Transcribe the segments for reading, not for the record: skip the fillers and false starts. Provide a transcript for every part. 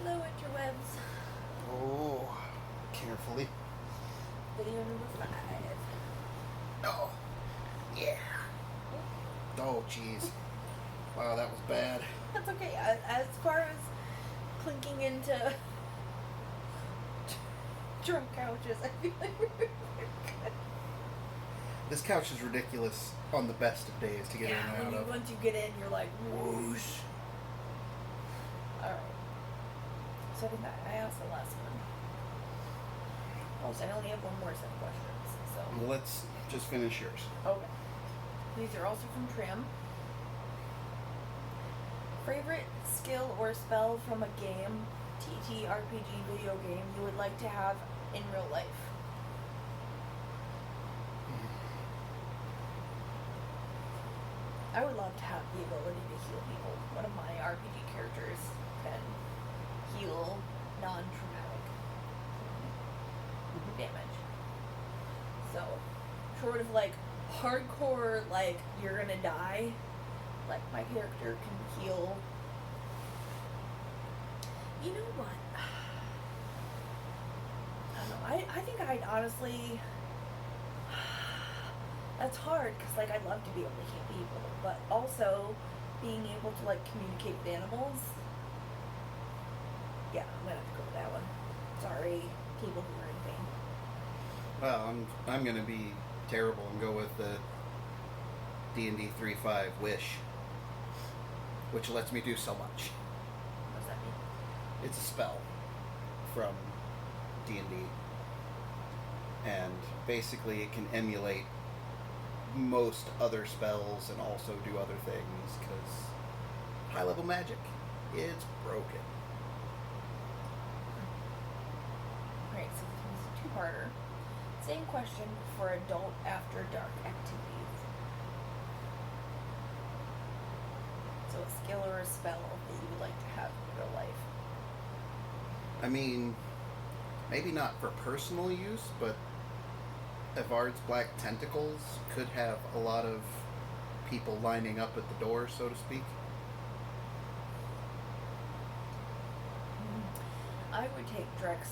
Hello, interwebs. Oh, carefully. Video number 5. Oh, yeah. Oh, jeez. Wow, that was bad. That's okay. As far as clinking into drunk couches, I feel like we're good. This couch is ridiculous on the best of days to get in and out of. Once you get in, you're like, whoosh. Alright. So I think I asked the last one. Oh, so I only have one more set of questions. So Let's just finish yours. okay. These are also from Trim. Favorite skill or spell from a game, TTRPG video game, you would like to have in real life? I would love to have the ability to heal people. One of my RPG characters can heal non-traumatic damage. So, sort of like hardcore, like you're gonna die. Like my character can heal. You know what? I don't know. I think I'd honestly. That's hard because like I'd love to be able to heal people, but also being able to like communicate with animals. Yeah, I'm gonna have to go with that one. Sorry, people who are in pain. Well, I'm gonna be terrible and go with the D&D 3.5 Wish, which lets me do so much. What does that mean? It's a spell from D&D, and basically it can emulate most other spells and also do other things because high-level magic, it's broken. Alright, so this one's a two-parter. Same question for adult after dark activities. So a skill or a spell that you would like to have in real life. I mean, maybe not for personal use, but Evard's Black Tentacles could have a lot of people lining up at the door, so to speak. I would take Drake's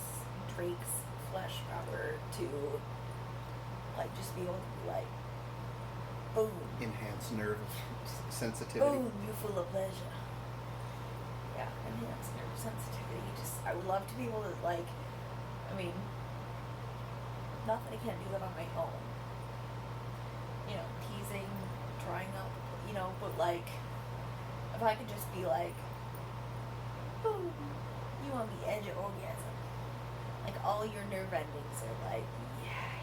flesh power to, like, just be able to be like, boom. Enhance nerve sensitivity. Boom, you full of pleasure. Yeah, enhance nerve sensitivity. I would love to be able to, like, I mean, not that I can't do that on my own. You know, teasing, drying up, you know, but like, if I could just be like, boom, you on the edge of orgasm. Like, all your nerve endings are like, yeah.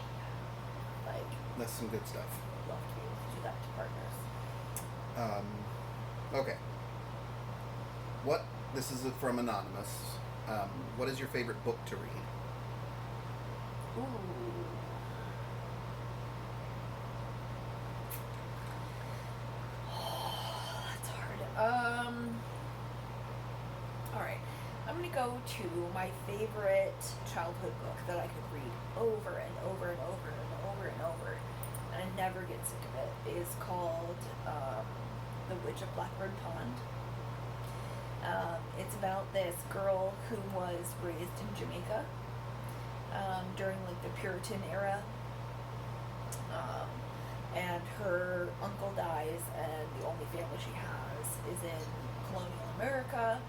Like, That's some good stuff. I'd love to be able to do that to partners. Okay. This is from Anonymous. What is your favorite book to read? Ooh. That's hard. Alright. I'm gonna go to my favorite childhood book that I could read over and over and over and over and over, and I never get sick of it. It is called The Witch of Blackbird Pond. It's about this girl who was raised in Jamaica during like the Puritan era, and her uncle dies, and the only family she has is in colonial America,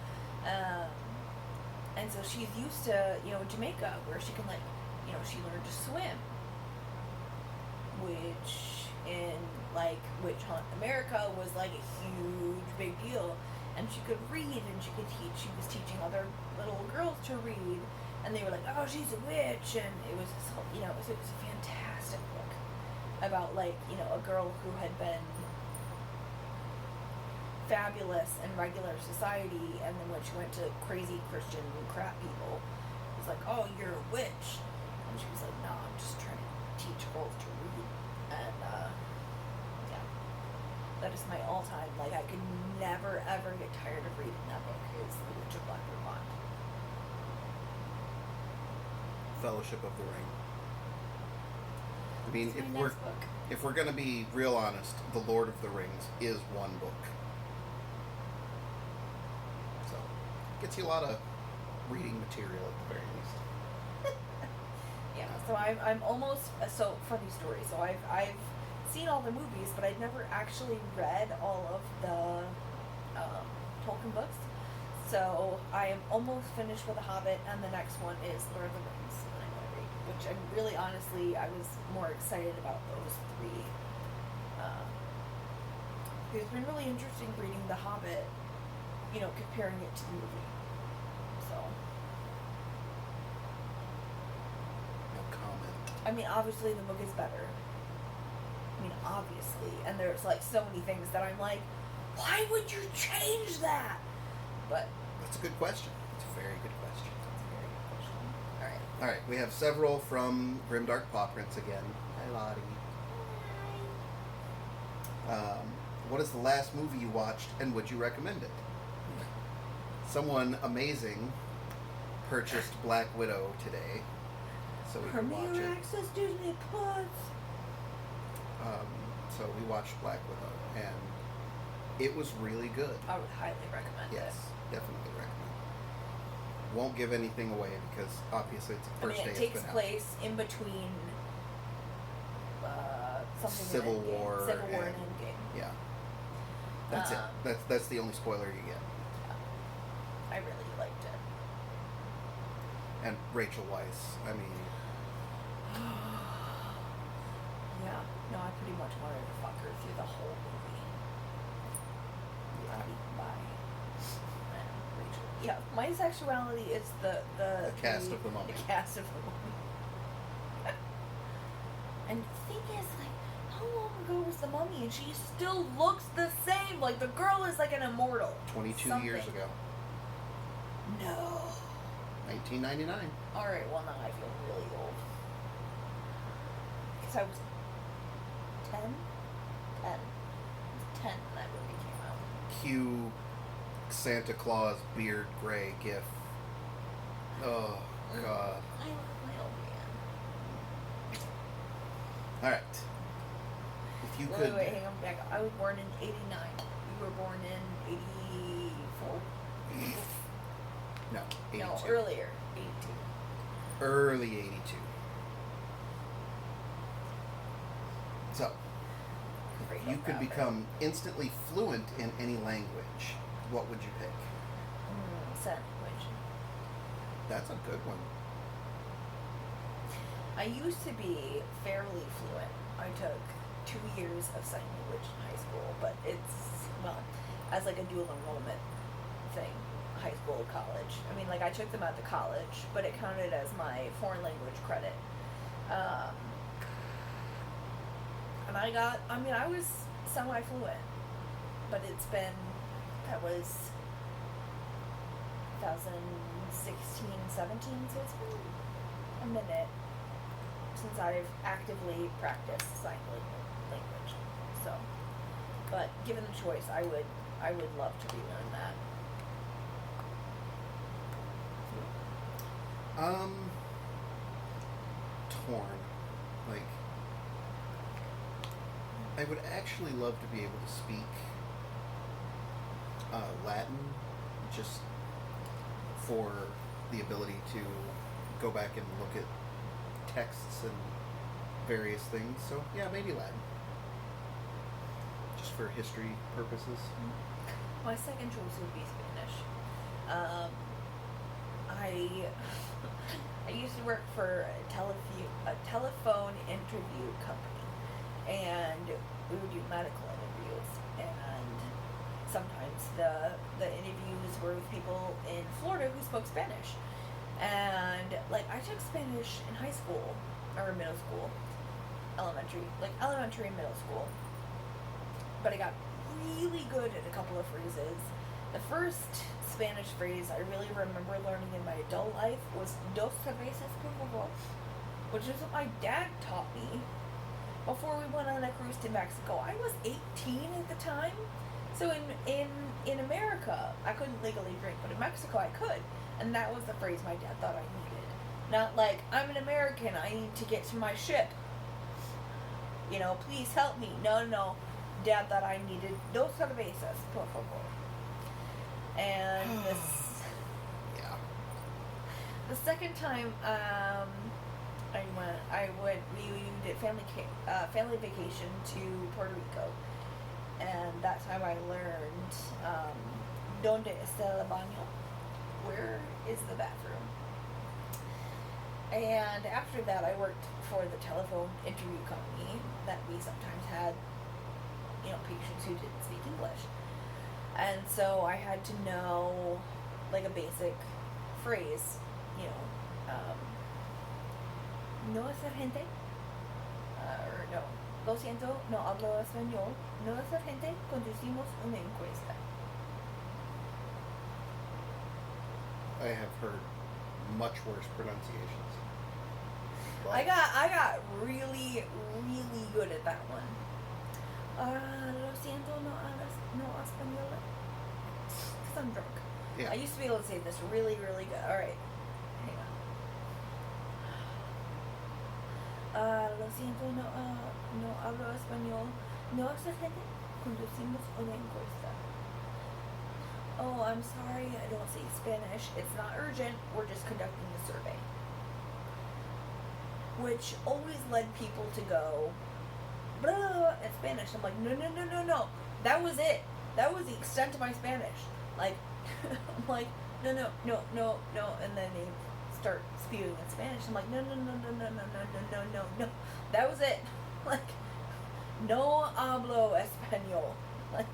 and so she's used to, you know, Jamaica, where she can, like, you know, she learned to swim, which in like Witch Hunt America was like a huge big deal. And she could read, and she was teaching other little girls to read, and they were like, oh, she's a witch, and it was, you know, it was a fantastic book about, like, you know, a girl who had been fabulous in regular society, and then when she went to crazy Christian crap people, it was like, oh, you're a witch, and she was like, no, I'm just trying to teach girls to read, and, yeah. That is my all-time, like, I could never, ever get tired of reading that book, is The Witch of Blackbird Pond. Fellowship of the Ring. I mean, That's my if we're gonna be real honest, The Lord of the Rings is one book. So, gets you a lot of reading material at the very least. Yeah, so I'm almost so funny story. So I've seen all the movies, but I've never actually read all of the Tolkien books. So I am almost finished with The Hobbit, and the next one is Lord of the Rings that I'm going to read. Which I'm really, honestly, I was more excited about those three. It's been really interesting reading The Hobbit, you know, comparing it to the movie. So. No comment. I mean, obviously the book is better. I mean, obviously. And there's, like, so many things that I'm like, why would you change that? But. That's a good question. It's a very good question. That's a very good question. Alright. Alright, we have several from Grimdark Paw Prints again. Hi, Lottie. What is the last movie you watched, and would you recommend it? Someone amazing purchased Black Widow today, so we can watch Premier it. Access Disney Plus. So we watched Black Widow, and it was really good. I would highly recommend Yes, it. definitely recommend. Won't give anything away because obviously it's the I first mean, day it it's takes been out. place in between something Civil in Endgame. War Civil War and and- Endgame. Yeah, that's it. That's the only spoiler you get. I really liked it. And Rachel Weisz, I mean, Yeah. No, I pretty much wanted to fuck her through the whole movie. Not even by Rachel. Yeah, my sexuality is the cast of The Mummy. The cast of the Mummy. And the thing is, like, how long ago was the Mummy, and she still looks the same. Like, the girl is like an immortal. 22 Something. years ago, No. 1999. All right. Well, now I feel really old. Because I was 10. 10. I was 10 when that movie came out. Cue Santa Claus beard gray gif. Oh God. I love my old man. All right. If you Wait, could, wait, hang on back. I was born in '89. You were born in '84. no, 82. No, earlier. '82. Early 82. So, if you could become instantly fluent in any language, what would you pick? Sign language. That's a good one. I used to be fairly fluent. I took 2 years of sign language in high school, but it's, well, as like a dual enrollment thing, high school, college. I mean, like, I took them at the college, but it counted as my foreign language credit. And I was semi-fluent, but it's been, that was 2016, 17, so it's been a minute since I've actively practiced sign language. So, but given the choice, I would love to relearn that. Torn. Like, I would actually love to be able to speak Latin, just for the ability to go back and look at texts and various things. So yeah, maybe Latin, just for history purposes. My second choice would be Spanish. I used to work for a telephone interview company, and we would do medical interviews, and sometimes the interviews were with people in Florida who spoke Spanish. And, like, I took Spanish in high school, or middle school, elementary and middle school. But I got really good at a couple of phrases. The first Spanish phrase I really remember learning in my adult life was dos cervezas por favor, which is what my dad taught me before we went on a cruise to Mexico. I was 18 at the time. So in America, I couldn't legally drink, but in Mexico I could. And that was the phrase my dad thought I needed. Not like, I'm an American, I need to get to my ship. You know, please help me. No. Dad thought I needed dos cervezas, por favor. And this... Yeah. The second time, we did family vacation to Puerto Rico, and that time I learned, donde está el baño? Where is the bathroom? And after that, I worked for the telephone interview company that we sometimes had, patients who didn't speak English. And so I had to know, like, a basic phrase, no es urgente, or no, lo siento, no hablo español, no es urgente, conducimos una encuesta. I have heard much worse pronunciations. But I got really, really good at that one. Lo siento, no español. Because I'm drunk. yeah. I used to be able to say this really, really good. Alright. Hang on. Lo siento, no hablo español. No es urgente. Conducimos una encuesta. Oh, I'm sorry, I don't speak Spanish. It's not urgent. We're just conducting a survey. Which always led people to go, blah, blah, blah, in Spanish. I'm like, no. That was it. That was the extent of my Spanish. Like, I'm like, no. And then they start spewing in Spanish. I'm like, no. That was it. Like, no hablo español. Like,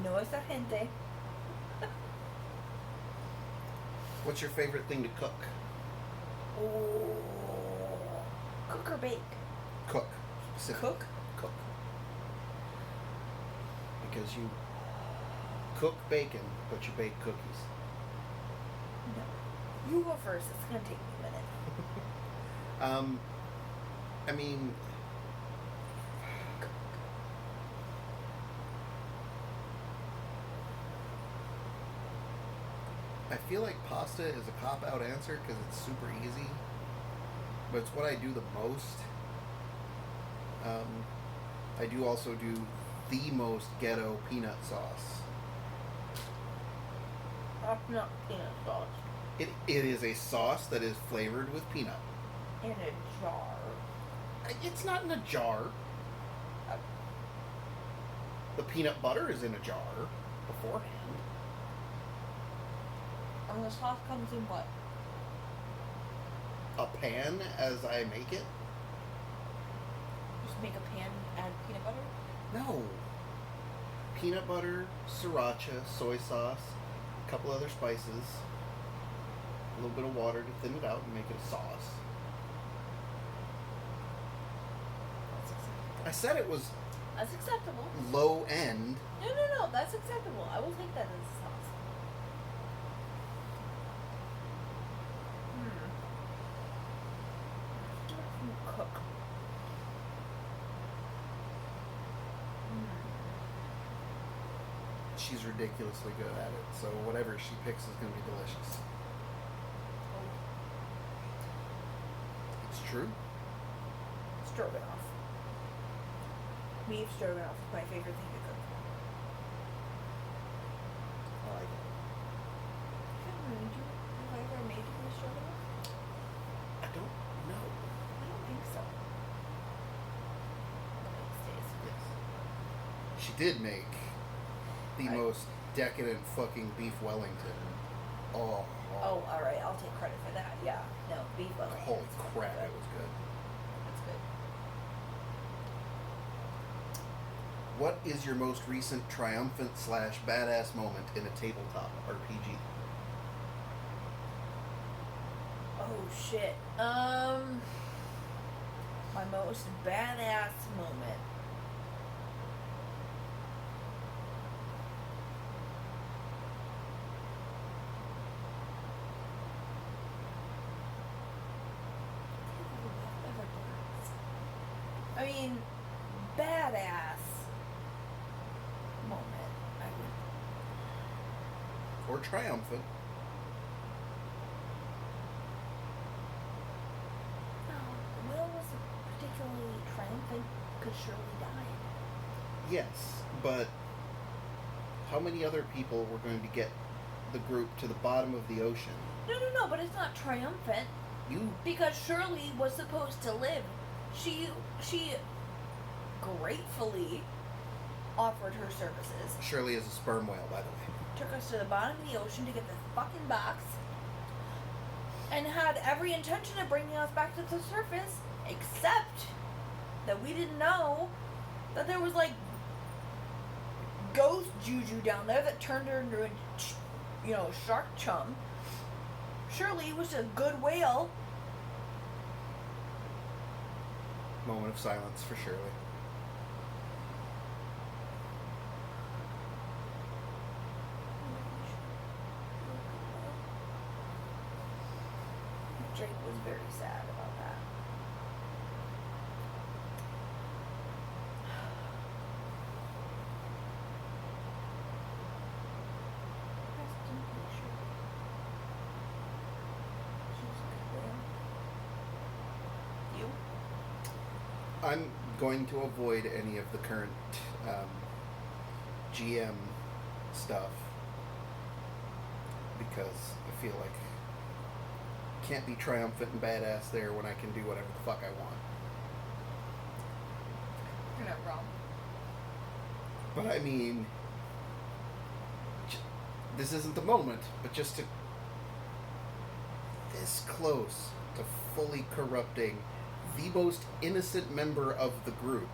no es urgente. What's your favorite thing to cook? Oh, cook or bake? Cook. Specifically. Cook? Cook. Because you cook bacon, but you bake cookies. No. You go first. It's gonna take me a minute. I mean, I feel like pasta is a cop-out answer because it's super easy, but it's what I do the most. I do also do the most ghetto peanut sauce. Not peanut sauce. It is a sauce that is flavored with peanut. In a jar. It's not in a jar. The peanut butter is in a jar beforehand. And the sauce comes in what? A pan as I make it? Just make a pan, add peanut butter? No. Peanut butter, sriracha, soy sauce, a couple other spices, a little bit of water to thin it out and make it a sauce. That's acceptable. I said it was That's acceptable. low end. No, that's acceptable. I will take that as a sauce. Cook. She's ridiculously good at it, so whatever she picks is going to be delicious. It's true. Stroganoff. Beef stroganoff is my favorite thing to cook. I like it. Have I ever made you stroganoff? I don't know. I don't think so. One of these days. Yes. She did make the most decadent fucking beef Wellington. Oh, Oh, alright, I'll take credit for that. Yeah. No, beef Wellington. holy crap, it was good. That's good. What is your most recent triumphant / badass moment in a tabletop RPG? Oh shit. My most badass moment. I mean, badass moment. I would. Or triumphant? No, Will wasn't particularly triumphant because Shirley died. Yes, but how many other people were going to get the group to the bottom of the ocean. No, but it's not triumphant. Because Shirley was supposed to live. She gratefully offered her services. Shirley is a sperm whale, by the way. Took us to the bottom of the ocean to get this fucking box. And had every intention of bringing us back to the surface. Except that we didn't know that there was, like, ghost juju down there that turned her into a shark chum. Shirley was a good whale. Moment of silence for Shirley. Jake was very sad about that. You? I'm going to avoid any of the current GM stuff because I feel like can't be triumphant and badass there when I can do whatever the fuck I want. You're not wrong. But I mean, this isn't the moment, but just to this close to fully corrupting the most innocent member of the group.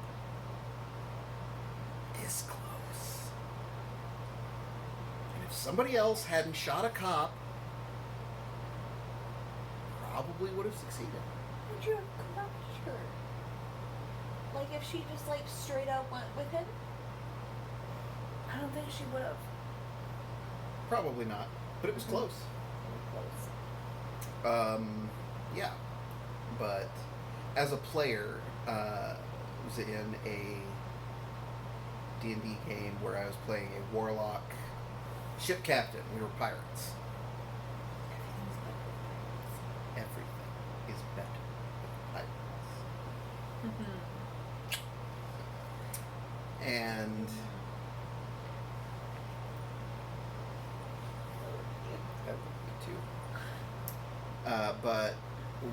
This close. And if somebody else hadn't shot a cop, probably would have succeeded. Would you have corrupted her? Like if she just like straight up went with him? I don't think she would have. Probably not, but it was close. Close. Yeah, but as a player, I was in a D&D game where I was playing a warlock ship captain. We were pirates. Everything is better with pirates. And that would be too. But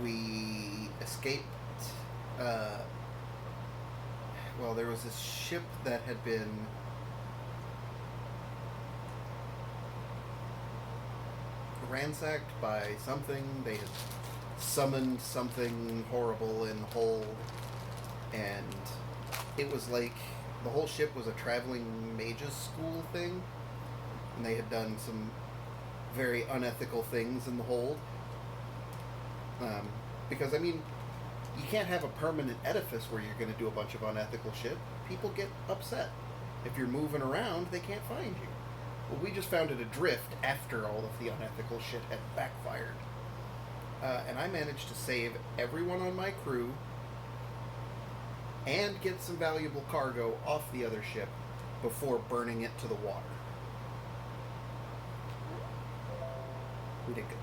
we escaped. Well, there was this ship that had been ransacked by something. They had summoned something horrible in Hull, and it was like the whole ship was a traveling mages school thing, and they had done some very unethical things in the hold. Because, I mean, you can't have a permanent edifice where you're going to do a bunch of unethical shit. People get upset. If you're moving around, they can't find you. Well, we just found it adrift after all of the unethical shit had backfired. And I managed to save everyone on my crew and get some valuable cargo off the other ship before burning it to the water. We did good.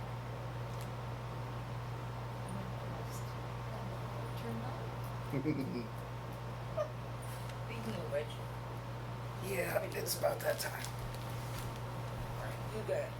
Speaking of which, Yeah, it's about that time. alright, you got it.